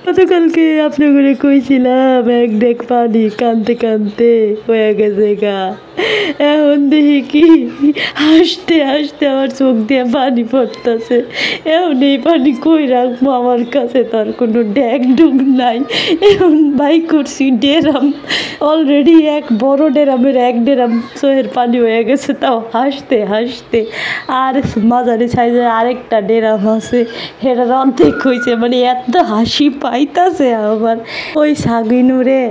গতকালকে আপনাকে কইছিলাম এক ডেক পানি কানতে কানতে হয়ে গেছে গা। এখন দেখি কি হাসতে হাসতে আমার চোখ দিয়ে পানি পড়তেছে। এখন এই পানি কই রাখবো, আমার কাছে তার কোনো ড্যাক ডুক নাই। এখন বাই করছি ডেরাম, অলরেডি এক বড় ডেরামের এক ডেরাম চোহের পানি হয়ে গেছে, তাও হাসতে হাসতে। আর মাঝারি সাইজের আরেকটা ডেরাম আছে, সেটার অর্ধেক হয়েছে। মানে এত হাসি পাইতাছে আমার। ওই সাগিনুরে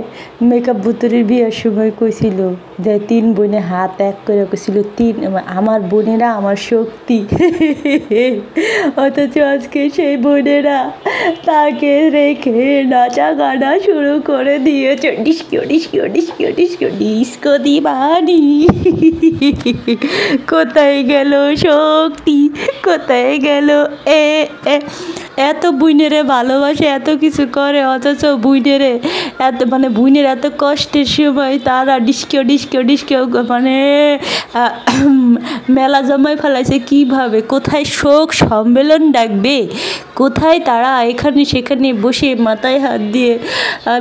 মেকআপ বুতুরির বিয়ের সময় কইছিল যে 3 বোনে হাত এক করে কইছিল, আমার বোনেরা আমার শক্তি। অথচ আজকে সেই বোনেরা তাকে রেখে নাচা গানা শুরু করে দিয়েছে। Disco disco disco disco disco দিবানি। কোথায় গেল শক্তি, কোথায় গেল এত বুইনেরে ভালোবাসে, এত কিছু করে, অথচ বুইনেরে এত মানে বুইনের এত কষ্টের সময় তারা ডিস্কো ডিস্কো ডিস্কো মানে মেলা জমায় ফেলাইছে। কিভাবে, কোথায় শোক সম্মেলন ডাকবে, কোথায় তারা এখানে সেখানে বসে মাথায় হাত দিয়ে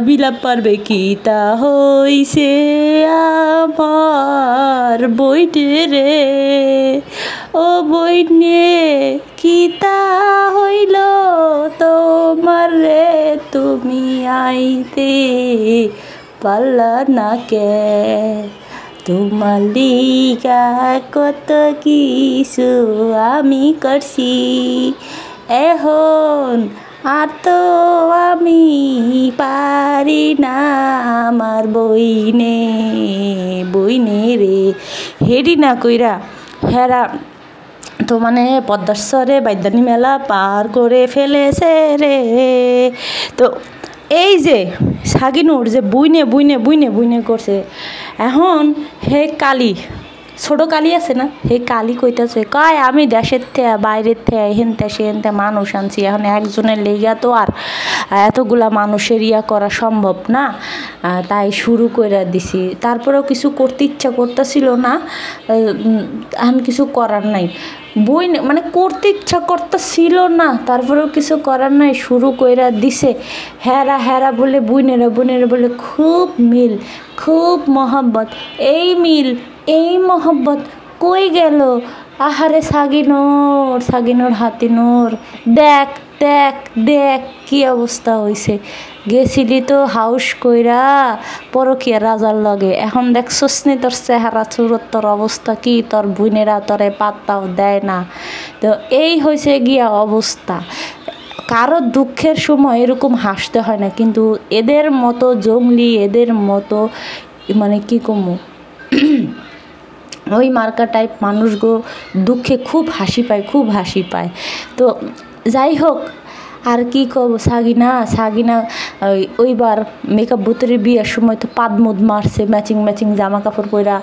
বিলাপ পারবে। কি তা হইছে আমার বইনে, ও বইনে কি তা হইল তোমার রে, তুমি আইতে পারলা না কে, তোমার লিগা কত কিছু আমি করছি, এখন আর তো আমি পারি না আমার বইনে, বইনে রে। হেরি না কইরা হেরা তো মানে পদ্মাশ্বরে বাইদানি মেলা পার করে ফেলেছে রে। তো এই যে সাগিনুর যে বুইনে বুইনে বুইনে বুইনে করছে, এখন হে কালী ছোটো কালী আছে না, হে কালী কইতাছে কয় আমি দেশের থেকে বাইরের থেকে হেনতে সেহেনতে মানুষ আনছি, এখন একজনের লেগা তো আর এতগুলা মানুষের ইয়া করা সম্ভব না, তাই শুরু করে দিছি। তারপরেও কিছু করতে ইচ্ছা করতেছিল না, এখন কিছু করার নাই। বই মানে করতে ইচ্ছা করতেছিল না, তারপরেও কিছু করার নাই, শুরু কইরা দিছে। হেরা হেরা বলে বুইনেরা বুইনেরা বলে খুব মিল, খুব মহব্বত। এই মিল এই মহব্বত কই গেল? আহারে সাগিনোর, সাগিনোর হাতিনোর, দেখ দেখ দেখ কি অবস্থা হয়েছে। গেছিলি তো হাউস কইরা পরকিয়া রাজার লগে, এখন দেখছস নি তোর চেহারা চুরত, তোর অবস্থা কি? তোর বোনেরা তোরে পাত্তাও দেয় না। তো এই হয়েছে গিয়া অবস্থা। কারো দুঃখের সময় এরকম হাসতে হয় না, কিন্তু এদের মতো জঙ্গলি, এদের মতো মানে কি কমু ওই মার্কা টাইপ মানুষগো দুঃখে খুব হাসি পায়, খুব হাসি পায়। তো যাই হোক, আর কি কব, সাগিনা সাগিনা ওইবার মেকআপ বুতুরির বিয়ের সময় তো পাদ মুদ মারছে, ম্যাচিং ম্যাচিং জামা কাপড় পরা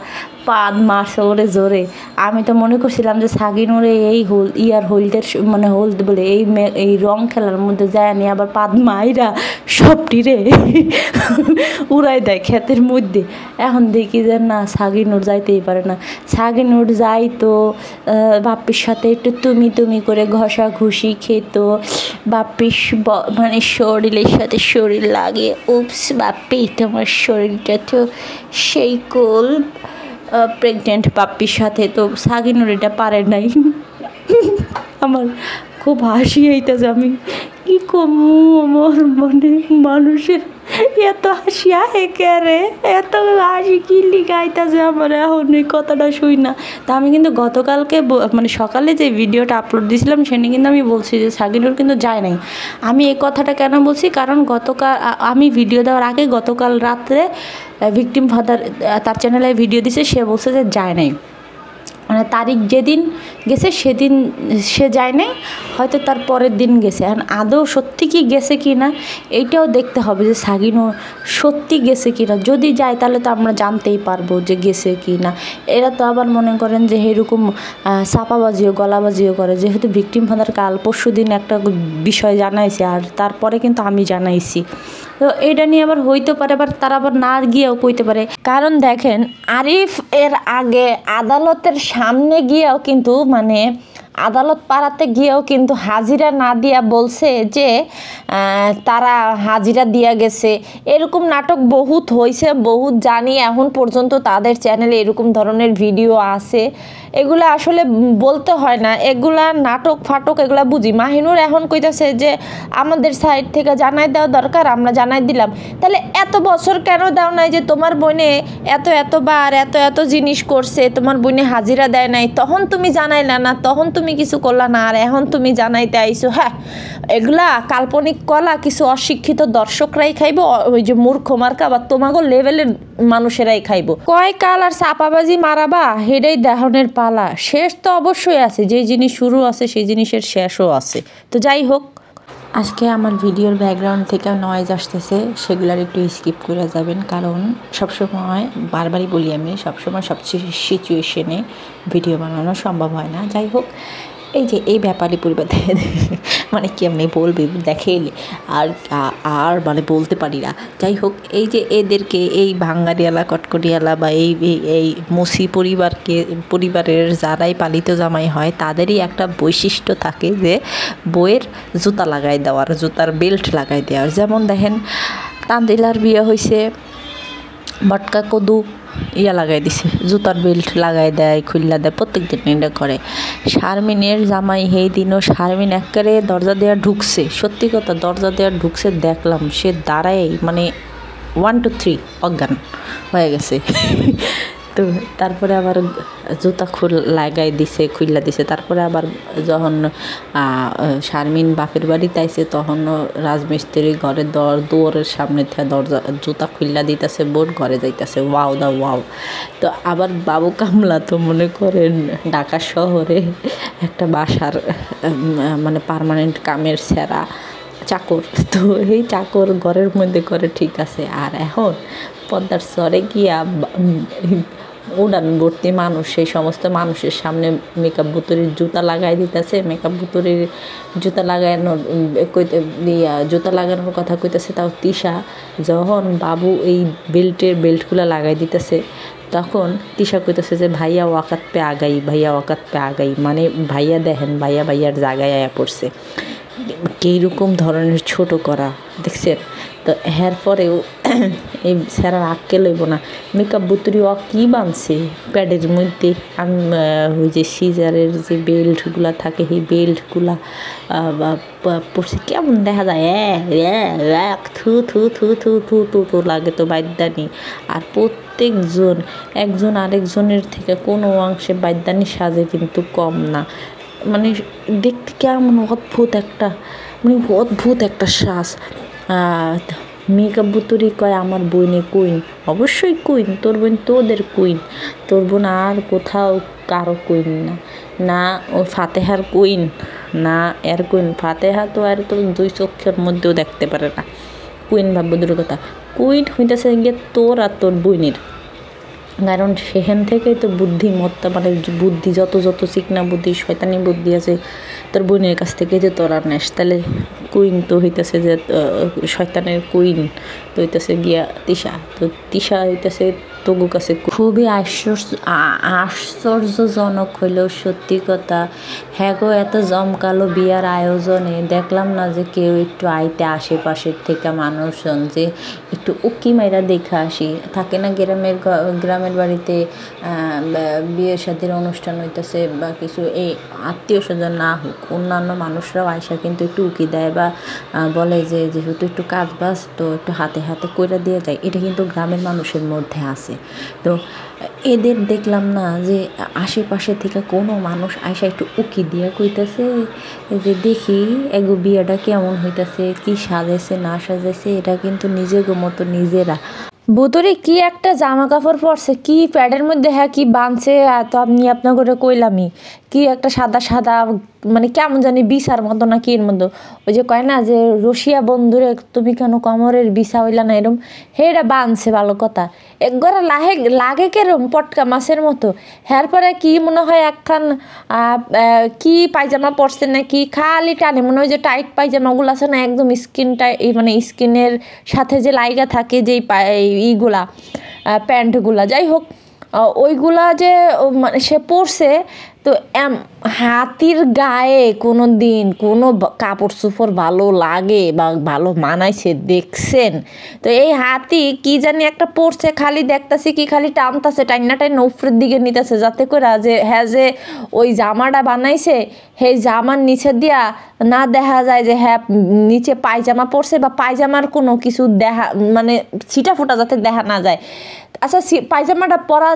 পাদ মারছে ওরে জোরে। আমি তো মনে করছিলাম যে সাগিনুরে এই হোলদের মানে হোলদ বলে এই রং খেলার মধ্যে যায় নিয়ে আবার পাদ মাইরা সবটিরে উড়াই দেয় ক্ষেতের মধ্যে। এখন দেখি যে না, সাগিনুর যাইতেই পারে না। সাগিনুর যাই তো বাপ্পির সাথে একটু তুমি তুমি করে ঘষা ঘুষি খেত, বাপ্পির মানে শরীরের সাথে শরীর লাগে। উপস বাপ্পি, তোমার শরীরটা তো সেই কোল প্রেগনেন্ট বাপ্পির সাথে। তো সাগিনুর এটা পারে নাই। আমার খুব হাসি হইতেছে, আমি কি কমু, আমার মানে মানুষের এত হাসি আহে কে, এত হাসি কি লিগাইতেছে আমার এখন এই কথাটা শুই না। তা আমি কিন্তু গতকালকে মানে সকালে যে ভিডিওটা আপলোড দিয়েছিলাম সেখানে কিন্তু আমি বলছি যে সাগিনুর কিন্তু যায় নাই। আমি এই কথাটা কেন বলছি, কারণ গতকাল আমি ভিডিও দেওয়ার আগে গতকাল রাত্রে ভিকটিম ফাদার তার চ্যানেলে ভিডিও দিছে, সে বলছে যে যায় নাই। মানে তারিখ যেদিন গেছে সেদিন সে যায় নাই, হয়তো তার পরের দিন গেছে। এখন আদৌ সত্যি কি গেছে কি না এইটাও দেখতে হবে যে সাগিনুর সত্যি গেছে কি না। যদি যায় তাহলে তো আমরা জানতেই পারবো যে গেছে কি না। এরা তো আবার মনে করেন যে এরকম চাপাবাজিও গলাবাজিও করে, যেহেতু ভিকটিম ফাদার কাল পরশু দিন একটা বিষয় জানাইছে, আর তারপরে কিন্তু আমি জানাইছি। তো এটা নিয়ে আবার হইতে পারে, আবার তারা আবার না গিয়েও কইতে পারে। কারণ দেখেন, আরিফ এর আগে আদালতের সামনে গিয়েও কিন্তু মানে আদালত পাড়াতে গিয়েও কিন্তু হাজিরা না দিয়া বলছে যে তারা হাজিরা দিয়া গেছে। এরকম নাটক বহুত হয়েছে, বহুত জানি, এখন পর্যন্ত তাদের চ্যানেলে এরকম ধরনের ভিডিও আছে। এগুলো আসলে বলতে হয় না, এগুলা নাটক ফাটক এগুলা বুঝি। মাহিনুর এখন কইতাছে যে আমাদের সাইড থেকে জানাই দেওয়া দরকার, আমরা জানাই দিলাম। তাহলে এত বছর কেন দাও নাই যে তোমার বোনে এতবার এত জিনিস করছে, তোমার বোনে হাজিরা দেয় নাই, তখন তুমি জানাইলা না, তখন তুমি কিছু করলা না, আর এখন তুমি জানাইতে আইছো। হ্যাঁ, এগুলা কাল্পনিক কলা কিছু অশিক্ষিত দর্শকরাই খাইব, ওই যে মূর্খ মার্কা বা তোমাগো লেভেলের মানুষেরাই খাইব। কয় কাল আর চাপাবাজি মারাবা, হেডাই দেহনের পালা। শেষ তো অবশ্যই আছে, যে জিনিস শুরু আছে সেই জিনিসের শেষও আছে। তো যাই হোক, আজকে আমার ভিডিওর ব্যাকগ্রাউন্ড থেকে নয়েজ আসতেছে, সেগুলার একটু স্কিপ করে যাবেন, কারণ সবসময় বারবারই বলি আমি, সবসময় সব সিচুয়েশনে ভিডিও বানানো সম্ভব হয় না। যাই হোক, এই যে এই ব্যাপারে পরিবার মানে কি আমি বলবি দেখে আর মানে বলতে পারি না। যাই হোক, এই যে এদেরকে এই ভাঙ্গারিয়ালা কটকটিয়ালা বা এই মসি পরিবারের যারাই পালিত জামাই হয়, তাদেরই একটা বৈশিষ্ট্য থাকে যে বইয়ের জুতা লাগাই দেওয়ার, জুতার বেল্ট লাগাই দেওয়ার। যেমন দেখেন, তান্দিলার বিয়ে হয়েছে, বটকা কদু লাগাই দিছে, জুতার বেল্ট লাগাই দেয়, খুল্লা দেয়, প্রত্যেক দিন এটা করে। শারমিনের জামাই সেই দিনও শারমিন একেবারে দরজা দেওয়া ঢুকছে, সত্যি কথা দরজা দেওয়া ঢুকছে, দেখলাম সে দাঁড়ায় মানে 1 2 3 অজ্ঞান হয়ে গেছে। তো তারপরে আবার জুতা লাগাই দিছে, খুল্লা দিছে। তারপরে আবার যখন শারমিন বাপের বাড়িতে আইছে, তখন রাজমিস্ত্রি ঘরের দুয়ারের সামনে থেকে দরজা জুতা খুল্লা দিতেছে, বোট ঘরে যাইতেছে। ওয়াও দা ওয়াও। তো আবার বাবু কামলা তো মনে করেন ঢাকা শহরে একটা বাসার মানে পার্মানেন্ট কামের সেরা চাকর, তো এই চাকর ঘরের মধ্যে করে, ঠিক আছে। আর এখন পদ্মার চরে গিয়া উড়ান ভর্তি মানুষ, সেই সমস্ত মানুষের সামনে মেকআপ বুতুরির জুতা লাগাই দিতেছে। মেকআপ বুতুরির জুতা জুতা লাগানোর কথা কইতেছে, তাও তিশা। যখন বাবু এই বেল্টগুলো লাগাই দিতেছে, তখন তিশা কইতেছে যে ভাইয়া ওয়াকাত পে আগাই, ভাইয়া ওয়াকাত পে আগাই, মানে ভাইয়া দেখেন ভাইয়ার জায়গায় আয়া পড়ছে। কীরকম ধরনের ছোট করা দেখছেন। তো এর পরেও এই স্যারার আক্কে লইব না, মেকআপ বুতুরি কী বানছে প্যাডের মধ্যে। আমি ওই যে সিজারের যে বেল্টগুলা থাকে, সেই বেল্টগুলা পড়ছে, কেমন দেখা যায়, থু থু থু থু থু থু থু লাগে তো বাদ্যানি। আর প্রত্যেকজন একজন আরেকজনের থেকে কোনো অংশে বাদ্যানি সাজে কিন্তু কম না, মানে দেখতে কেমন অদ্ভুত একটা শ্বাস। মেকআপ বুতুরি কয় আমার বোনে কুইন, অবশ্যই কুইন, তোর বোন তোদের কুইন, তোর বোন আর কোথাও কারো কুইন না, না ও ফাতেহার কুইন, না এর কুইন। ফাতেহা তো আর তোর 2 চোখের মধ্যেও দেখতে পারে না, কুইন ভাববো দূর কথা। কুইন হইতেছে গিয়ে তোর আর তোর বোনের, কারণ সেখান থেকেই তো বুদ্ধিমত্তা, মানে বুদ্ধি যত চিকনা বুদ্ধি শয়তানি বুদ্ধি আছে তোর বোনের কাছ থেকে যে তোরা নেস। তাহলে কুইন তো হইতেছে যে শয়তানের কুইন তো হইতেছে গিয়া তিশা, তো তিশা হইতেছে তবু কাছে খুবই আশ্চর্যজনক হইলেও সত্যি কথা। হ্যাঁ গো, এত জমকালো বিয়ার আয়োজনে দেখলাম না যে কেউ একটু আইতে আশেপাশের থেকে মানুষজন যে একটু উকি মাইরা দেখে আসি। থাকে না গ্রামের বাড়িতে বিয়ে শাদীর অনুষ্ঠান হইতেছে বা কিছু, এই আত্মীয় স্বজন না হোক অন্যান্য মানুষরাও আয়সা কিন্তু একটু উকি দেয় বা বলে যে যেহেতু একটু কাজ বাজ তো একটু হাতে করে দিয়ে যায়। এটা কিন্তু গ্রামের মানুষের মধ্যে আছে। তো এদের দেখলাম না যে আশেপাশে থেকে কোনো মানুষ আয়সা একটু উকি দিয়ে কইতেছে যে দেখি এগো বিয়েটা কেমন হইতেছে, কি সাজাইছে না সাজাইছে। এটা কিন্তু নিজের মতো নিজেরা বুতুরি কি একটা জামা কাপড় পরছে, কি প্যাডের মধ্যে হ্যাঁ কি বাঁধছে, তো আমি আপনার করে কইলামই কি একটা সাদা মানে কেমন জানি বিছার মতো না কি এর মধ্যে। ওই যে কয় না যে রশিয়া বন্ধুরে তুমি কেন কমরের বিছা হইলা না, এরম হেটা বাঁধছে, ভালো কথা। একবারে লাগে কেরম পটকা মাছের মতো। হ্যার পরে কি মনে হয় একখান কি পায়জামা পরছে নাকি, খালি টানে মনে হয় যে টাইট পায়জামাগুলো আছে না, একদম মানে স্কিনের সাথে যে লাইগা থাকে যেই ইগুলা প্যান্টগুলা, যাই হোক ওইগুলা যে মানে সে পরছে। তো হাতির গায়ে কোনো দিন কোনো কাপড় চোপড় ভালো লাগে বা ভালো মানাইছে দেখছেন? তো এই হাতি কি জানি একটা পড়ছে, খালি দেখতেছি কি খালি টানতেছে, টাইনা উপরের দিকে নিতেছে, যাতে করে যে হ্যাঁ যে ওই জামাটা বানাইছে সেই জামার নিচে দিয়া না দেখা যায় যে হ্যাঁ নিচে পায়জামা পরছে বা পায়জামার কোনো কিছু দেখা, মানে ছিটা ফোটা যাতে দেখা না যায়। আচ্ছা, পায়জামাটা পরা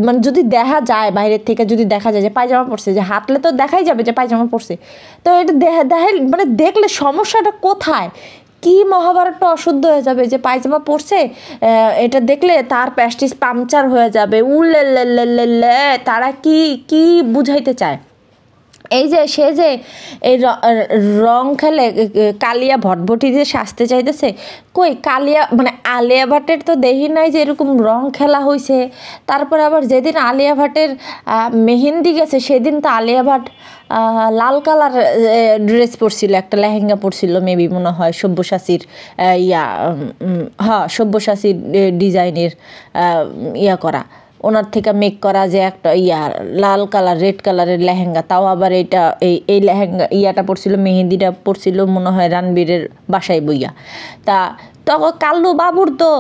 মানে যদি দেখা যায় বাইরের থেকে, যদি দেখা যায় যে পায়জামা পরছে, যে হাঁটলে তো দেখাই যাবে যে পায়জামা পরছে। তো এটা দেখাই মানে দেখলে সমস্যাটা কোথায়? কি মহাভারতটা অশুদ্ধ হয়ে যাবে যে পায়জামা পরছে, এটা দেখলে তার প্যাস্টিস পাংচার হয়ে যাবে। উল্লে তারা কি কি বুঝাইতে চায়? এই যে সে যে এই রং খেলে কালিয়া ভটভটি যে সাজতে চাইতেছে, কই কালিয়া মানে আলিয়া ভাটের তো দেখি নাই যে এরকম রং খেলা হয়েছে। তারপরে আবার যেদিন আলিয়া ভাটের মেহেন্দি গেছে সেদিন তো আলিয়া ভাট লাল কালার ড্রেস পরছিল, একটা লেহেঙ্গা পরছিল, মেবি মনে হয় সব্যসাচীর সব্যসাচীর ডিজাইনের করা, ওনার থেকে মেক করা যে একটা লাল কালার রেড কালারের লেহেঙ্গা, তাও আবার এই লেহেঙ্গা পড়ছিল, মেহেন্দিটা পড়ছিল মনে হয় রণবীরের বাসায় বইয়া। তখন কাল্লু বাবুর তো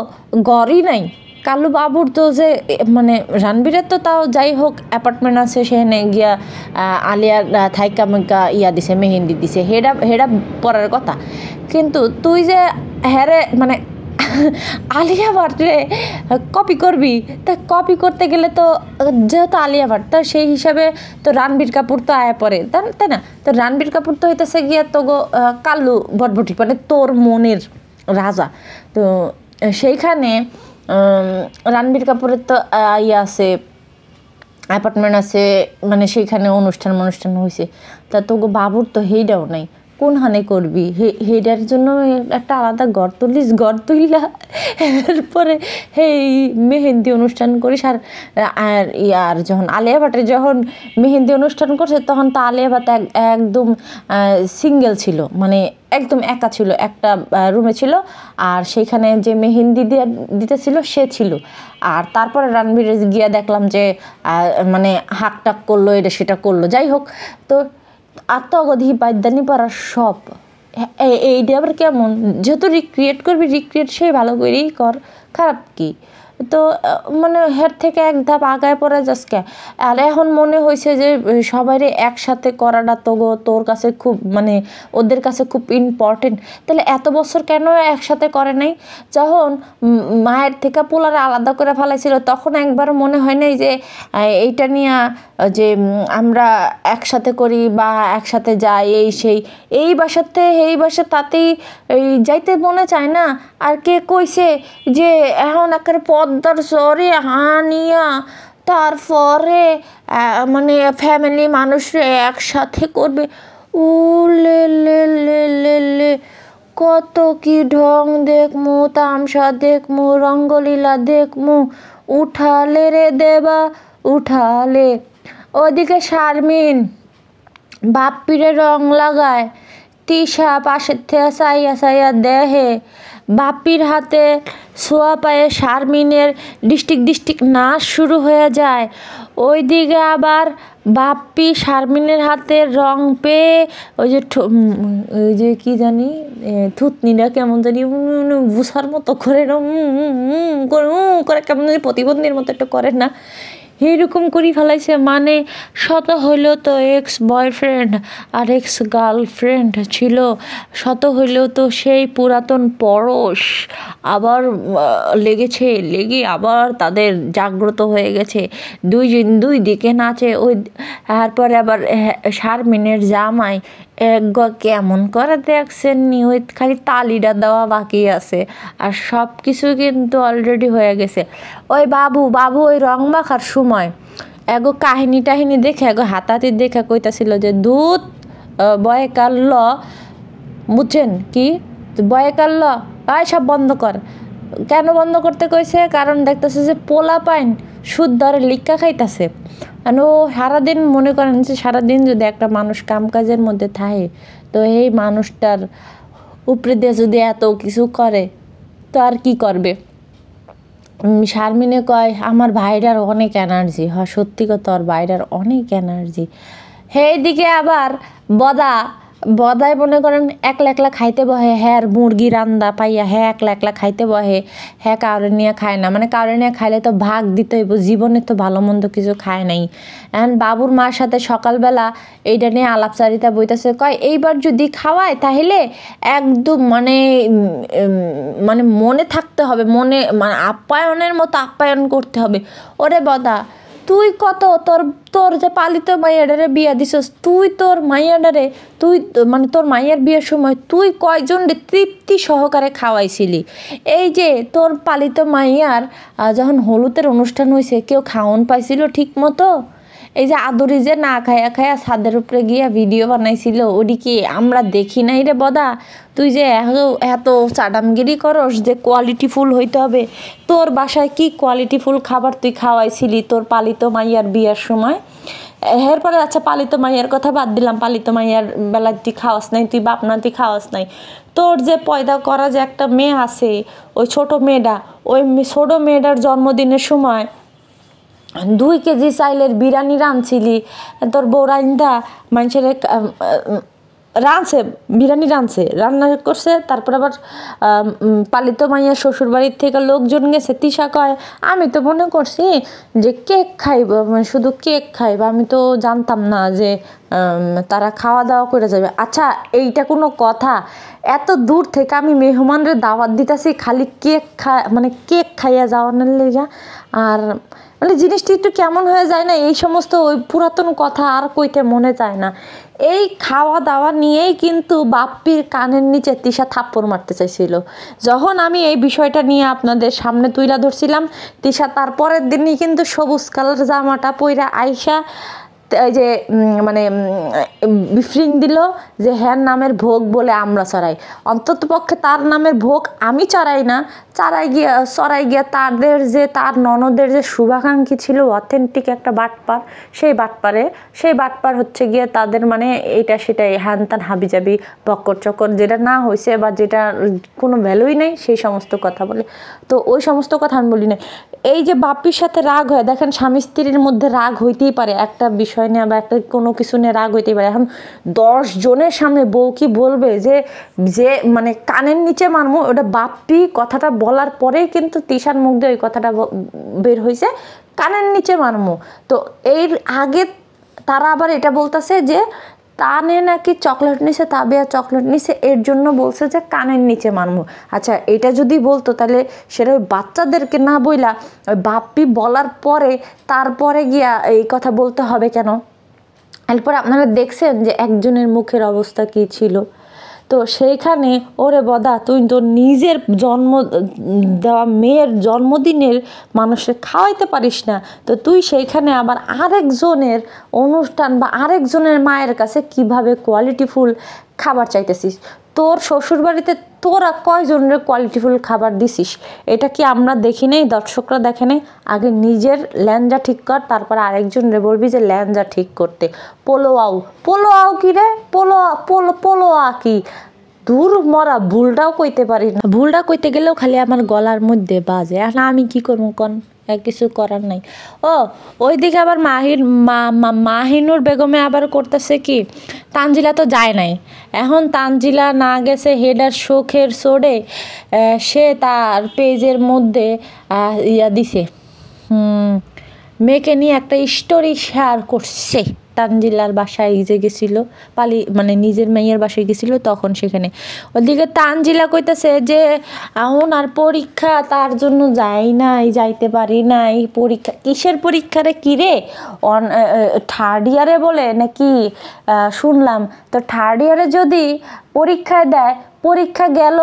ঘরই নাই, কাল্লু বাবুর তো যে মানে রণবীরের তো তাও যাই হোক অ্যাপার্টমেন্ট আছে, সেখানে গিয়া আলিয়ার থাইকা মেকা দিছে, মেহেন্দি দিছে, হেডা পরার কথা। কিন্তু তুই যে হ্যারে মানে আলিয়া ভাটরে কপি করবি, তা কপি করতে গেলে তো যেহেতু আলিয়া ভাট, তা সেই হিসাবে তো রণবীর কাপুর তো আয়া পড়ে, তাই না? তো রণবীর কাপুর তো হইতেছে গিয়া তো কাল্লু ভটভটি, মানে তোর মনের রাজা। তো সেইখানে রণবীর কাপুরের তো আছে, অ্যাপার্টমেন্ট আছে, মানে সেইখানে অনুষ্ঠান হয়েছে। তা তো বাবুর তো হেইডাও নাই, কোন হানে করবি? হেডার জন্য একটা আলাদা ঘর তুইলা এরপরে এই মেহেন্দি অনুষ্ঠান করিস। আর যখন আলিয়া ভাটের যখন মেহেন্দি অনুষ্ঠান করছে, তখন তো আলিয়া ভাট একদম সিঙ্গেল ছিল, মানে একদম একা ছিল, একটা রুমে ছিল, আর সেইখানে যে মেহেন্দি দিতেছিল সে ছিল। আর তারপরে রণবীর গিয়া দেখলাম যে মানে হাকটাক করলো, এটা সেটা করলো, যাই হোক। তো আত্মগধি বাদ্যানি পাড়ার সব এইটা আবার কেমন? যেহেতু রিক্রিয়েট করবি, রিক্রিয়েট সে ভালো করেই কর, খারাপ কি? তো মানে হের থেকে এক ধাপ আগায় পড়ে যাচ্ছে। আর এখন মনে হয়েছে যে সবাইরে একসাথে করাটা তো তোর কাছে খুব মানে ওদের কাছে খুব ইম্পর্টেন্ট। তাহলে এত বছর কেন একসাথে করে নাই? যখন মায়ের থেকে পোলারে আলাদা করে ফেলাইছিল, তখন একবারও মনে হয় নাই যে এইটা নিয়ে যে আমরা একসাথে করি বা একসাথে যাই, এই বাসাতে এই বাসা, তাতেই যাইতে মনে চায় না। আর কে কইছে যে এখন একেবারে পদ্মার চরে হানিয়া তারপরে মানে ফ্যামিলি মানুষরা একসাথে করবে? উ লে লে লে লে লে, কত কি ঢং দেখমু, তামসা দেখমু, রঙ্গলীলা দেখমু, উঠালে রে দেবা উঠালে। ওদিকে শারমিন বাপ্পিরে রং লাগায়, তিশা পাশের থেকে চাইয়া দেহে, বাপ্পির হাতে ছোঁয়া পায়ে শারমিনের ডিস্ট্রিক্ট নাচ শুরু হয়ে যায়। ওইদিকে আবার বাপ্পি শারমিনের হাতে রং পেয়ে ওই যে কি জানি থুতনিটা কেমন জানি বুসার মতো করে করে কেমন জানি প্রতিবন্ধীর মতো একটু করে না, এইরকম করি ফেলাইছে। মানে শত হইলেও তো এক্স বয়ফ্রেন্ড আর এক্স গার্লফ্রেন্ড ছিল, শত হইলেও তো সেই পুরাতন পরশ আবার লেগে আবার তাদের জাগ্রত হয়ে গেছে, দুই দিকে নাচে। ওই তারপরে আবার শারমিনের জামাই কেমন করে দেখছেন নি, ওই খালি তালিটা দেওয়া বাকি আছে, আর সব কিছু কিন্তু অলরেডি হয়ে গেছে। ওই বাবু ওই রং মাখার সময় এগো কাহিনী টাহিনী দেখে এগো হাতাহাতি দেখে কইতাছিল যে দুধ বয়ে কাল, বুঝছেন কি বয়ে কাল, সব বন্ধ কর। কেন বন্ধ করতে কইছে? কারণ দেখতেছে যে পোলা পাইন সুদ ধরে লিক্কা খাইতেছে। ও সারাদিন মনে করেন যে সারাদিন যদি একটা মানুষ কামকাজের মধ্যে থাকে, তো এই মানুষটার উপরে দিয়ে যদি এত কিছু করে, তো আর কি করবে? শারমিনে কয় আমার ভাইটার অনেক এনার্জি। হ সত্যি কথা, ওর ভাইটার অনেক এনার্জি। এইদিকে আবার বদা বদায় মনে করেন একলা একলা খাইতে বহে, হ্যাঁ মুরগি রান্দা পাইয়া হ্যাঁ একলা একলা খাইতে বহে, হ্যাঁ কাউরে নিয়ে খায় না, মানে কাউরে নিয়ে খাইলে তো ভাগ দিতে হইব, জীবনে তো ভালো মন্দ কিছু খায় নাই। এখন বাবুর মার সাথে সকালবেলা এইটা নিয়ে আলাপচারিতা বইতেছে, কয় এইবার যদি খাওয়ায় তাহলে একদম মানে মানে মনে থাকতে হবে, মনে মানে আপ্যায়নের মতো আপ্যায়ন করতে হবে। ওরে বদা তুই কত তোর তোর যে পালিত মাইয়াডারে বিয়া দিছস, তুই তোর মাইয়াডারে তুই মানে তোর মাইয়ার বিয়ের সময় তুই কয়জন তৃপ্তি সহকারে খাওয়াইছিলি? এই যে তোর পালিত মাইয়ার যখন হলুদের অনুষ্ঠান হয়েছে কেউ খাওন পাইছিল ঠিক মতো? এই যে আদরি যে না খায়া খায়া ছাদের উপরে গিয়া ভিডিও বানাইছিল, ওটি কি আমরা দেখি নাই রে বদা? তুই যে এত চাডামগিরি করস যে কোয়ালিটি ফুল হইতে হবে, তোর বাসায় কি কোয়ালিটি ফুল খাবার তুই খাওয়াইছিলি তোর পালিত মাইয়ার বিয়ার সময়? এরপরে আচ্ছা পালিত মাইয়ার কথা বাদ দিলাম, পালিত মাইয়ার বেলায় তুই খাওয়াস নাই, তুই বাপনা তুই খাওয়াস নাই, তোর যে পয়দা করা যে একটা মেয়ে আছে ওই ছোট মেয়েটা, ওই ছোট মেয়েটার জন্মদিনের সময় 2 কেজি চাইলের বিরিয়ানি রাঁধছিলি, তোর বউ রান্দা মানুষের রাঁধছে, বিরিয়ানি রাঁধছে, রান্না করছে, তারপর আবার পালিত মাইয়া শ্বশুরবাড়ির থেকে লোকজন গেছে। তিশা কয় আমি তো মনে করছি যে কেক খাইব, মানে শুধু কেক খাইব, আমি তো জানতাম না যে তারা খাওয়া দাওয়া করে যাবে। আচ্ছা এইটা কোনো কথা? এত দূর থেকে আমি মেহমানরে দাওয়াত দিতেছি খালি কেক মানে কেক খাইয়া যাওয়ানোর লেগা। আর মানে জিনিসটি একটু কেমন হয়ে যায় না, এই সমস্ত ওই পুরাতন কথা আর কইতে মনে চায় না। এই খাওয়া দাওয়া নিয়েই কিন্তু বাপ্পির কানের নিচে তিশা থাপ্পড় মারতে চাইছিল। যখন আমি এই বিষয়টা নিয়ে আপনাদের সামনে তুইলা ধরছিলাম, তিশা তারপরের দিনই কিন্তু সবুজ কালার জামাটা পইরা আইসা এই যে মানে বিফ্রিং দিল যে হ্যার নামের ভোগ বলে আমরা চড়াই। অন্তত পক্ষে তার নামের ভোগ আমি চড়াই না, চড়াই গিয়া তাদের যে তার ননদের যে শুভাকাঙ্ক্ষী ছিল অথেন্টিক একটা বাটপার, সেই বাটপার হচ্ছে গিয়ে তাদের মানে এইটা সেটাই হ্যান ত্যান হাবিজাবি বক্কর চক্কর যেটা না হয়েছে বা যেটা কোনো ভ্যালুই নেই সেই সমস্ত কথা বলে। তো ওই সমস্ত কথা আমি বলি না। এই যে বাপ্পির সাথে রাগ হয়, দেখেন স্বামী স্ত্রীর মধ্যে রাগ হইতেই পারে, একটা বিষয় নিয়ে বা একটা কোনো কিছু নিয়ে রাগ হইতেই পারে। এখন 10 জনের সামনে বউ কি বলবে যে মানে কানের নিচে মারমু? ওটা বাপ্পি কথাটা বলার পরেই কিন্তু তিশার মুখ দিয়ে ওই কথাটা বের হয়েছে, কানের নিচে মারমু। তো এর আগে তারা আবার এটা বলতেছে যে তানে নাকি চকলেট নিছে, তাবিয়া চকলেট নিছে, এর জন্য বলছে যে কানের নিচে মারমু। আচ্ছা এটা যদি বলতো তাহলে সেটা ওই বাচ্চাদেরকে না বইলা ওই বাপ্পি বলার পরে তারপরে গিয়া এই কথা বলতে হবে কেন? এরপর আপনারা দেখছেন যে একজনের মুখের অবস্থা কী ছিল। তো সেইখানে ওরে বদা তুই তোর নিজের জন্ম দেওয়া মেয়ের জন্মদিনের মানুষের খাওয়াইতে পারিস না, তো তুই সেইখানে আবার আরেকজনের অনুষ্ঠান বা আরেকজনের মায়ের কাছে কিভাবে কোয়ালিটিফুল খাবার চাইতেছিস? তোর শ্বশুরবাড়িতে তোরা কয়জনের কোয়ালিটিফুল খাবার দিছিস? এটা কি আমরা দেখি নাই, দর্শকরা দেখে নাই? আগে নিজের ল্যাঞ্জা ঠিক কর, তারপর আরেকজনরে বলবি যে ল্যাঞ্জা ঠিক করতে। পোলোয়াও কি রে? পোলোয়া কি? দূর মরা, ভুলটাও কইতে পারি না, ভুলটা কইতে গেলেও খালি আমার গলার মধ্যে বাজে। এখন আমি কি করবো কন? কিছু করার নাই। ও ওইদিকে আবার মাহিনুর বেগমে আবার করতেছে কি, তানজিলা তো যায় নাই। এখন তানজিলা না গেছে হেডার শোকের সোডে, সে তার পেজের মধ্যে দিছে মেয়েকে নিয়ে একটা স্টোরি শেয়ার করছে। তানজিলার বাসায় যে গেছিলো মানে নিজের মেয়ের বাসায় গেছিলো তখন সেখানে ওদিকে তানজিলা কইতেছে যে ওনার পরীক্ষা তার জন্য যাইতে পারি নাই। পরীক্ষা কিসের পরীক্ষা রে? কী রে, 3rd ইয়ারে বলে নাকি শুনলাম? তো 3rd ইয়ারে যদি পরীক্ষায় দেয়, পরীক্ষা গেল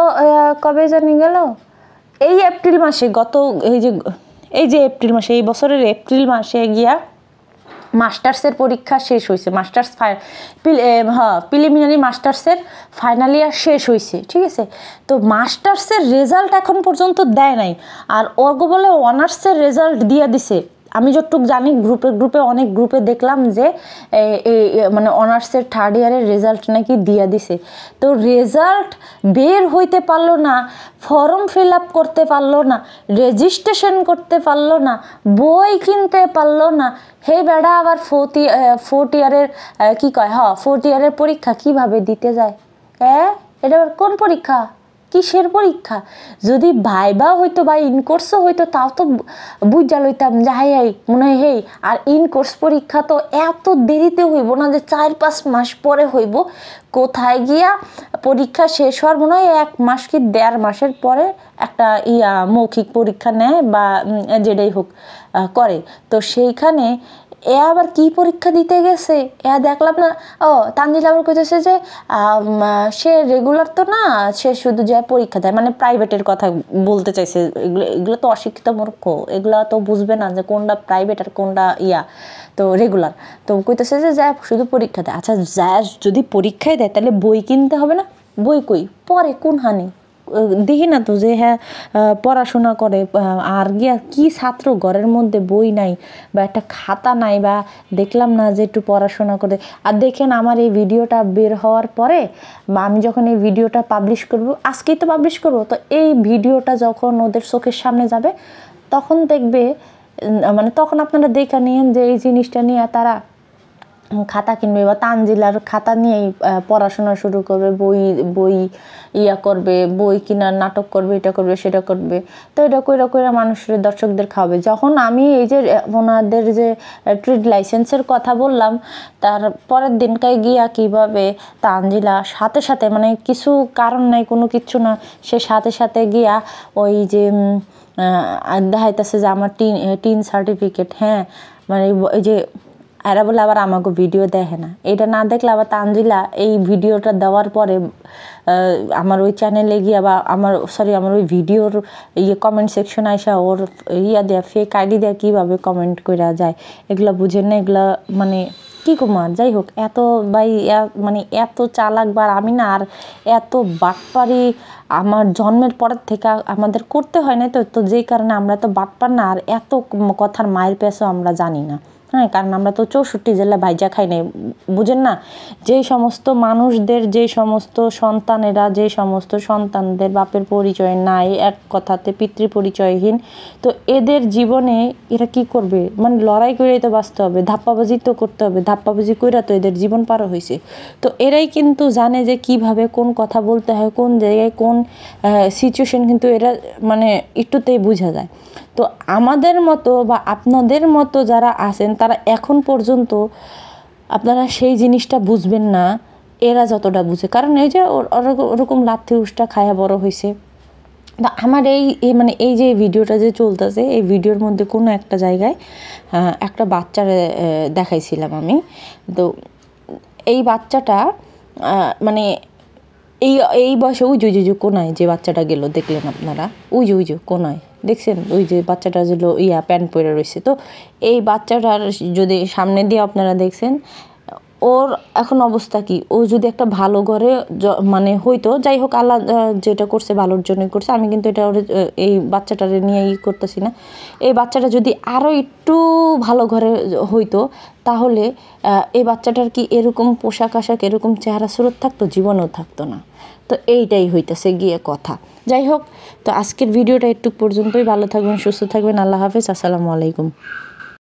কবে জানি গেল, এই এপ্রিল মাসে, এই যে এপ্রিল মাসে, এই বছরের এপ্রিল মাসে গিয়া মাস্টার্সের পরীক্ষা শেষ হয়েছে। প্রিলিমিনারি মাস্টার্সের ফাইনাল ইয়ার শেষ হয়েছে, ঠিক আছে? তো মাস্টার্সের রেজাল্ট এখন পর্যন্ত দেয় নাই, আর ওগো বলে অনার্সের রেজাল্ট দিয়ে দিছে। আমি যতটুকু জানি গ্রুপে অনেক গ্রুপে দেখলাম যে মানে অনার্সের 3rd ইয়ারের রেজাল্ট নাকি দিয়া দিছে। তো রেজাল্ট বের হইতে পারলো না, ফর্ম ফিল আপ করতে পারলো না, রেজিস্ট্রেশন করতে পারলো না, বই কিনতে পারলো না। হে বেড়া আবার 4th ইয়ারের কি কয় 4th ইয়ারের পরীক্ষা কিভাবে দিতে যায়? এটা আবার কোন পরীক্ষা, কিসের পরীক্ষা? যদি ভাইবা হইতো বা ইনকোর্সও হইতো তাও তো বুঝা লইতাম যে হাই মনে হয় হেই। আর ইনকোর্স পরীক্ষা তো এত দেরিতে হইব না যে 4-5 মাস পরে হইব। কোথায় গিয়া পরীক্ষা শেষ হওয়ার মনে হয় 1 মাস কি 1.5 মাসের পরে একটা মৌখিক পরীক্ষা নেয় বা যেটাই হোক করে। তো সেইখানে আবার কি পরীক্ষা দিতে গেছে দেখলাম না। তানজিলা আবার কইতেছে যে সে রেগুলার তো না, সে শুধু যায় পরীক্ষা দেয়, মানে প্রাইভেটের কথা বলতে চাইছে। এগুলো তো অশিক্ষিত মূর্খ, এগুলো তো বুঝবে না যে কোনটা প্রাইভেট আর কোনটা তো রেগুলার। তো কইতেছে যে যায় শুধু পরীক্ষা দেয়। আচ্ছা যায় যদি পরীক্ষায় দেয় তাহলে বই কিনতে হবে না? বই কই পরে কোন হানি দেখি না তো যে পড়াশোনা করে। আর গিয়া কি ছাত্র ঘরের মধ্যে বই নাই বা একটা খাতা নাই, বা দেখলাম না যে একটু পড়াশোনা করে। আর দেখেন আমার এই ভিডিওটা বের হওয়ার পরে বা আমি যখন এই ভিডিওটা পাবলিশ করব, আজকেই তো পাবলিশ করব, তো এই ভিডিওটা যখন ওদের চোখের সামনে যাবে তখন দেখবে, মানে তখন আপনারা দেখে নিন যে এই জিনিসটা নিয়ে তারা খাতা কিনবে বা তানজিলার খাতা নিয়েই পড়াশোনা শুরু করবে, বই করবে, বই কিনার নাটক করবে, এটা করবে সেটা করবে। তো এটা কইরা মানুষের দর্শকদের খাওয়াবে। যখন আমি এই যে ওনাদের যে ট্রেড লাইসেন্সের কথা বললাম, তার পরের দিনকায় গিয়া কিভাবে তানজিলা সাথে সাথে, মানে কিছু কারণ নাই কোনো কিচ্ছু না, সে সাথে সাথে গিয়া ওই যে দেখাইতেছে যে আমার টিন সার্টিফিকেট, মানে এই যে এরা বলে আবার আমাকে ভিডিও দেখে না। এটা না দেখলে আবার তানজিলা এই ভিডিওটা দেওয়ার পরে আমার ওই চ্যানেলে গিয়ে বা আমার ওই ভিডিওর কমেন্ট সেকশন আইসা ওর দেয়া ফেক আইডি দেয়া কীভাবে কমেন্ট করা যায়, এগুলো বুঝেন না। এগুলা মানে কী কুমার, যাই হোক, এত ভাই মানে এত চালাক বার আমি না, আর এত বাটপারি আমার জন্মের পরের থেকে আমাদের করতে হয় না। তো যেই কারণে আমরা তো বাটপার না, আর এত কথার মায়ের পেছও আমরা জানি না। কারণ আমরা তো 64 জেলা ভাইজা খাই নাই, বুঝেন না? যেই সমস্ত মানুষদের, যে সমস্ত সন্তানেরা, যে সমস্ত সন্তানদের বাপের পরিচয় নাই, এক কথাতে পিতৃ পরিচয়হীন, তো এদের জীবনে এরা কি করবে? মানে লড়াই করেই তো বাঁচতে হবে, ধাপ্পাবাজি তো করতে হবে, ধাপ্পাবাজি কইরা তো এদের জীবন পার হয়েছে। তো এরাই কিন্তু জানে যে কিভাবে কোন কথা বলতে হয়, কোন জায়গায় কোন সিচুয়েশন, কিন্তু এরা মানে একটুতেই বোঝা যায়। তো আমাদের মতো বা আপনাদের মতো যারা আছেন তারা এখন পর্যন্ত আপনারা সেই জিনিসটা বুঝবেন না এরা যতটা বুঝে। কারণ এই যে ওরকম লাথি উষ্টা খায়া বড় হয়েছে। বা আমার মানে এই যে ভিডিওটা যে চলতেছে, এই ভিডিওর মধ্যে কোনো একটা জায়গায় একটা বাচ্চারে দেখাইছিলাম আমি। তো এই বাচ্চাটা মানে এই বয়সে ওই যে কোনায় যে বাচ্চাটা গেল দেখলেন আপনারা, ওই যে কোনায় দেখছেন, ওই যে বাচ্চাটা যে প্যান্ট পরে রয়েছে। তো এই বাচ্চাটার যদি সামনে দিয়ে আপনারা দেখছেন, ওর এখন অবস্থা কি? ও যদি একটা ভালো ঘরে মানে হইতো, যাই হোক, আল্লাহ যেটা করছে ভালোর জন্যই করছে, আমি কিন্তু এটা এই বাচ্চাটারে নিয়ে করতেছি না। এই বাচ্চাটা যদি আরও একটু ভালো ঘরে হইতো তাহলে এই বাচ্চাটার কি এরকম পোশাক আশাক, এরকম চেহারা সুরত থাকতো? জীবনেও থাকতো না। তো এইটাই হইতেছে গিয়ে কথা। যাই হোক, তো আজকের ভিডিওটা একটু পর্যন্তই। ভালো থাকবেন, সুস্থ থাকবেন, আল্লাহ হাফেজ, আসসালামু আলাইকুম।